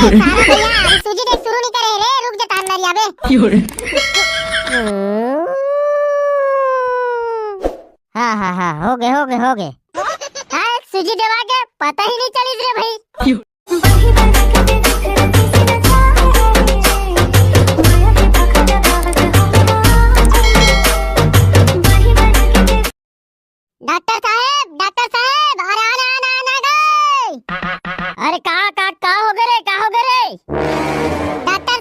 सारा भैया अभी सूजी देख शुरू नहीं करे रे, रुक जा तान नरिया बे। हाँ हो गए। हाँ सूजी देवा के पता ही नहीं चली रे भाई। डॉक्टर साहब अरे आना गए। अरे का हो गए रे? डॉक्टर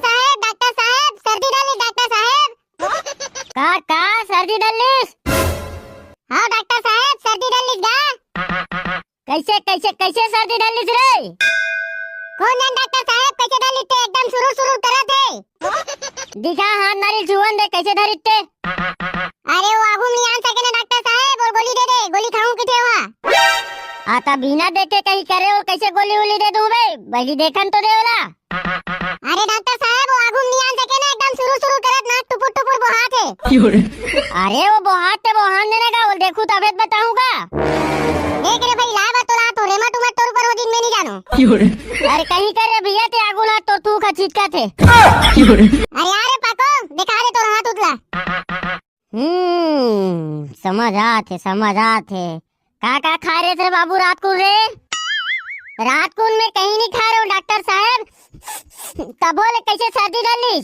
साहब सर्दी डाली डॉक्टर साहब। का सर्दी डाली? हाँ डॉक्टर साहब सर्दी डाली गा। कैसे सर्दी डाली रे? कौन है डॉक्टर साहब कैसे डाली थे? एकदम शुरू करा थे। दिखा हाथ नारी जुवन दे कैसे धरी थे? अरे वो आगू नहीं आन सके ना डॉक्टर साहब, और गोली दे गोली खाऊं किथे हुआ? आता बिना देखे कहीं करे और कैसे गोली दे दूं बे? बगी देखन तो देवला। अरे डॉक्टर साहब वो आगू नहीं आन सके ना, एकदम शुरू करत नाक टुपुर बोहात है। अरे वो बोहात है बोहान देने का, वो देखूं तबीयत बताऊंगा। देख रे भाई लावा तो रेमा तुम तोर पर हो दिन में नहीं जानो। अरे कहीं करे भैया ते आगू ला तो तू खचीत का थे। अरे यार पाको दिखा दे तोर हाथ उतला। समझ आते का खा रहे थे बाबू रात को रे? रात को में कहीं नहीं खा रहे हो डॉक्टर साहब। तब बोले कैसे सर्दी डाली?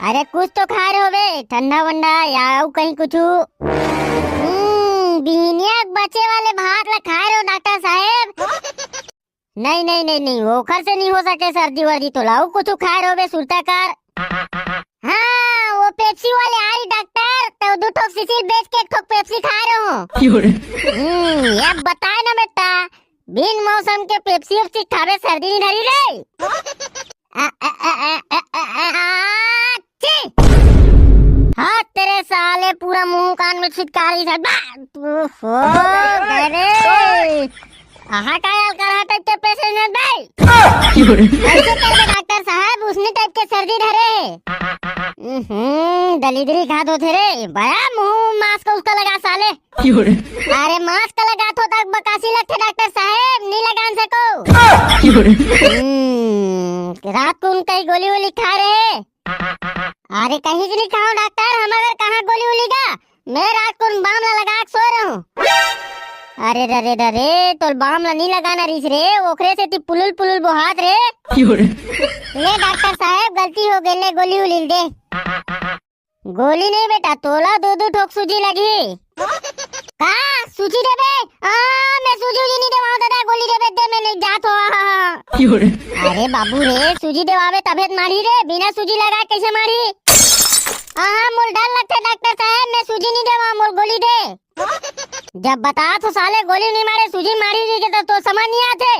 अरे कुछ तो खा रहे हो बे, ठंडा वंडा या कहीं कुछ? बिहनिया बचे वाले भात ला खा रहे हो डॉक्टर साहब? नहीं ओखर से नहीं हो सके सर्दी वर्दी, तो लाओ कुछ खा रहे हो बे सुरताकार। हाँ वो पेप्सी वाले आ रही डॉक्टर, तो 2 ठोक सिसिल बेच के 1 ठोक पेप्सी खा रहे हो। ये बताए ना बेटा, बिन मौसम के पेप्सी वेप्सी खावे सर्दी नहीं धरी रे? हाँ तेरे साले पूरा मुंह कान में छिटकारी सब। आहा कायल करा टाइप के पेशेंट है भाई। ऐसे करके डॉक्टर साहब उसने टाइप के सर्दी धरे। दलिदरी खा दो थे रे, बड़ा मुंह मास्क उसका लगा साले। अरे मास्क लगा तो तक बकासी लगते डॉक्टर साहब, नहीं लगान सको। रात को उनका ही गोली खा रहे? अरे कहीं से नहीं खाओ डॉक्टर, हम अगर कहाँ गोली का, मैं रात को बामला लगा के सो रहा हूँ। अरे तो बामला नहीं लगाना रिस रे, ओखरे से ती पुलुल बोहात रे। ले डॉक्टर साहब गलती हो गई, ले गोली दे। गोली नहीं बेटा, तोला 2 ठोक सूजी लगी। का सूजी दे बे? मैं सूजी नहीं देवाऊं दादा, गोली दे मैं नहीं जात हो। अरे बाबू रे सूजी देवावे तबियत मारी रे, बिना सूजी लगा कैसे मारी? मोल डर लगता डॉक्टर साहब, मैं सूजी नहीं देवा, मोल गोली दे। जब बता तो साले गोली नहीं मारे सूजी मारी दी के तो समझ नहीं आते।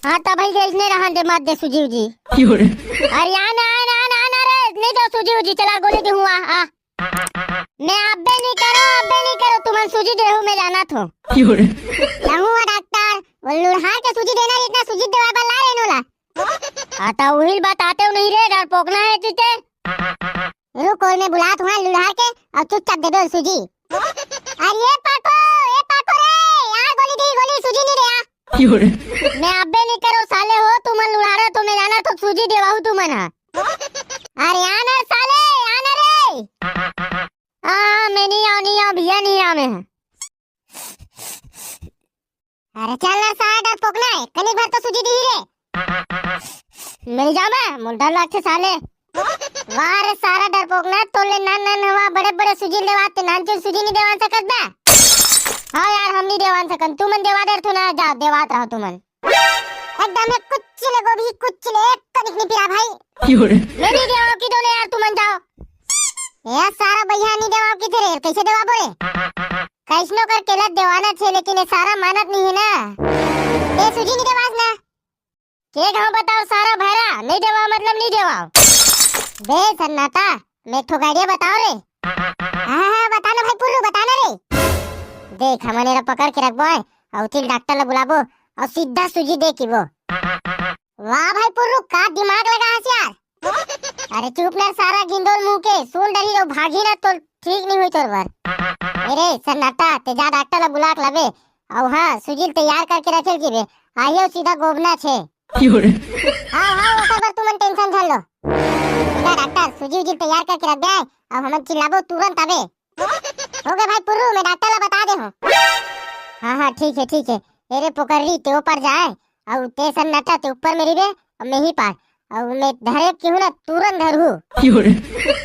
हाँ तब भाई इसने रहा दे मत दे सूजी उजी। अरे आना रे, नहीं तो सूजी उजी चला गोली दे हुआ। मैं अब्बे नहीं करो तुम सूजी दे मैं जाना थो। हुआ डॉक्टर वो लुढ़ा के सूजी देना, इतना सूजी देवा बल्ला रे नोला। आता वही बताते हो नहीं रे, डर पोकना है तुझे। रुको मैं बुलात हुआ लुढ़ा के और चुपचाप दे दो सूजी। अरे पाको रे यार गोली सूजी नहीं दे। मैं अब्बे नहीं करो साले हो, तुम लुढ़ा रहे तो मैं जाना तो सूजी देवाहू तुम ना। अरे आना साले आना रे। मैं नहीं आओ भैया नहीं आओ मैं। अरे चल ना साला डर पोकना है, कनी भर तो सूजी दी रे। मिल जा मैं मुंडा लाके साले। वाह रे सारा डर पोकना तोले नान हवा बड़े सूजी देवाते, नान चुन सूजी नहीं देवान सकत बा। हाँ यार हम नहीं देवान सकन, तुमन देवा दे ना, जाओ देवात रहो तुमन। एकदम है कुछ ले गोभी कुछ ले कनिक नहीं पिया भाई। मैं नहीं देवाओ की दोले यार तुमन जाओ। यार सारा भैया नहीं देवाओ की थे कैसे देवा बोले? कैसनो कर केला देवाना छे, लेकिन ये सारा मानत नहीं है ना। ये सूजी नहीं देवास ना के गाँव बताओ सारा भैरा नहीं देवा मतलब नहीं देवाओ बे सन्नाटा। मैं एक आइडिया बताओ रे। हाँ बताना भाई पुर्रू बताना रे। देख हमने पकड़ के रखबो है और उचित डॉक्टर ला बुलाबो और सीधा सूजी दे की वो। वाह भाई पुर्रू का दिमाग लगा यार। अरे चुप ना सारा गिंडोल मुंह के सुन डरी रो भागी ना तो ठीक नहीं हुई तोर बार। अरे सन्नाटा ते जा डॉक्टर ला बुला के लाबे और हाँ सूजी तैयार करके रखे की बे आइयो सीधा गोबना छे। हाँ हाँ ओकर बर तुमन टेंशन झन लो। इधर डॉक्टर सूजी उजी तैयार करके रख दे। अब हम चिल्लाबो तुरंत आवे। हो गए भाई पुर्रू, मैं डॉक्टर ला बता दे हूँ। हाँ हाँ ठीक है ठीक है। तेरे पोकरी ते ऊपर जाए और ते सन्नाटा ते ऊपर मेरी बे और मैं ही पार और मैं धरे क्यों ना तुरंत धरू।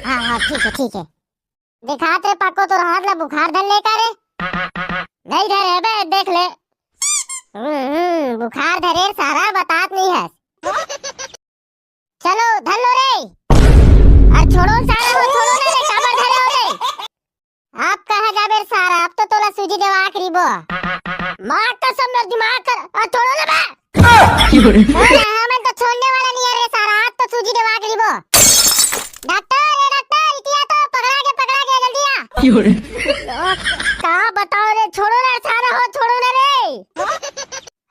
हाँ हाँ ठीक है। दिखात रे पाको तो हाथ ला बुखार धर ले करे नहीं धरे बे देख ले। बुखार धरे सारा बातात नहीं है। चलो धर लो रे और छोड़ो सारा हो छोड़ो ना रे काबर धरे हो रे। आप कहा जाबे सारा अब तो तोला सूजी देवा आखरी बो मार कसम मेरा दिमाग कर छोड़ो ना बे। हमें तो छोड़ने वाला नहीं है रे सारा आज तो सूजी देवा आखरी बो। डॉक्टर इतिया तो पकड़ा के जल्दी आ। का बताओ रे छोड़ो ना सारा हो छोड़ो ना रे।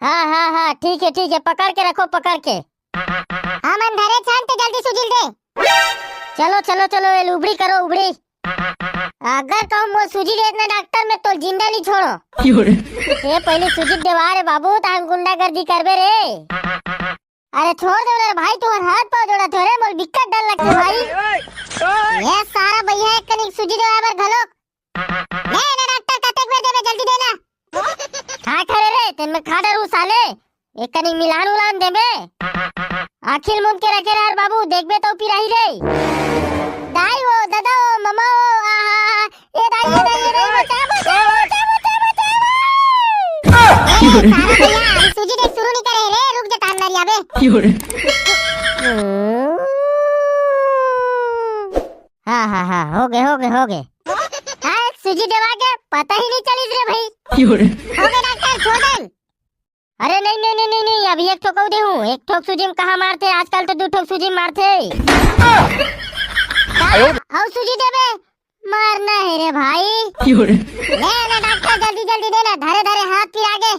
हाँ ठीक है पकड़ के रखो पकड़ के। हाँ मन धरे छान ते जल्दी सूजी दे। चलो ये उबड़ी करो उबड़ी। अगर कहूँ वो सूजी देना डॉक्टर में तो जिंदा नहीं छोड़ो। ये पहले सूजी देवा रे बाबू तान गुंडागर्दी करबे रे। अरे छोड़ दे रे भाई तू हाथ पाँव जोड़ा थोड़े मोल बिक्कट डर लगते भाई। ये सारा भैया एक कनिक सूजी देवा बर घलो ले ना डॉक्टर कतेक में देबे जल्दी देना। खा खरे रे तेन में खा डरू साले एक कनिक मिलान उलान देबे आखिर मुंह के रखे रे बाबू देखबे तो पिराही रे। दाई वो दादा वो मम्मा वो आहा ये दाई बचा सारा भैया सूजी देख शुरू नहीं करे रे रुक जा तान नरिया बे। हाँ हो गए। हाँ सूजी देवा के पता ही नहीं चली रे भाई। हो गए डॉक्टर छोड़ दे। अरे नहीं अभी एक ठोक दे हूँ एक ठोक सूजी में कहाँ मारते आजकल तो 2 ठोक सूजी मारते। और सूजी देबे मारना है रे भाई। ले ना डॉक्टर जल्दी देना धरे हाथ फिर आगे।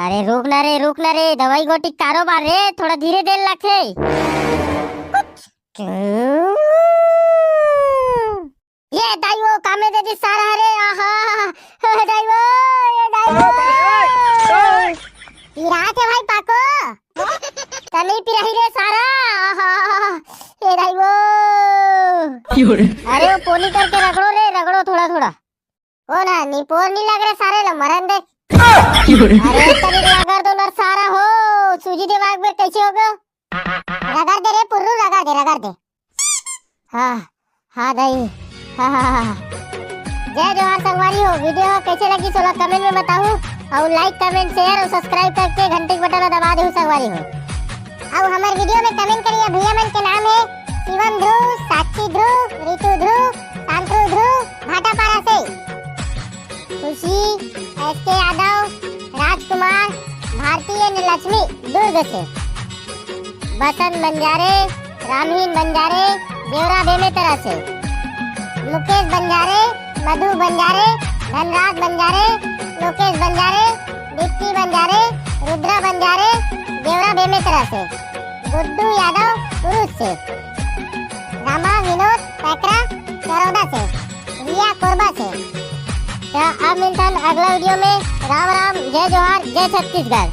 अरे रुक ना रे दवाई गोटी कारोबार रे थोड़ा धीरे देर लगे। ये दाइवो कामे दे दी सारा रे आहा दाइवो पिराते भाई पाको तनी पिराही रे सारा आहा ये दाइवो। अरे वो पोनी करके रगड़ो थोड़ा। ओ ना निपोर नहीं लग रहे सारे लो मरन देख। अरे तनी रगड़ दो नर सारा हो सूजी दिमाग में कैसे होगा। रगड़ दे रे पुर्रू रगड़ दे। हाँ दाई हाँ। जय जोहार संगवारी हो वीडियो कैसे लगी सोलह कमेंट में बताओ और लाइक कमेंट शेयर और सब्सक्राइब करके घंटे के बटन दबा दो संगवारी हो। अब हमारे वीडियो में कमेंट करिए भैया मन के नाम है शिवम ध्रुव साक्षी ध्रुव रितु ध्रुव शांतु ध्रुव भाटापारा से खुशी एसके यादव राजकुमार भारतीय लक्ष्मी दुर्ग से बसंत बंजारे रामहीन बंजारे देवरा बेमेतरा से मुकेश बंजारे मधु बंजारे धनराज बंजारे लोकेश बंजारे दीप्ति बंजारे रुद्रा बंजारे देवरा बेमेतरा से गुड्डू यादव पुरुष से रामा विनोद पैकरा सरोदा से रिया कोरबा से। तो अब मिलता है अगला वीडियो में। राम जय जोहार जय छत्तीसगढ़।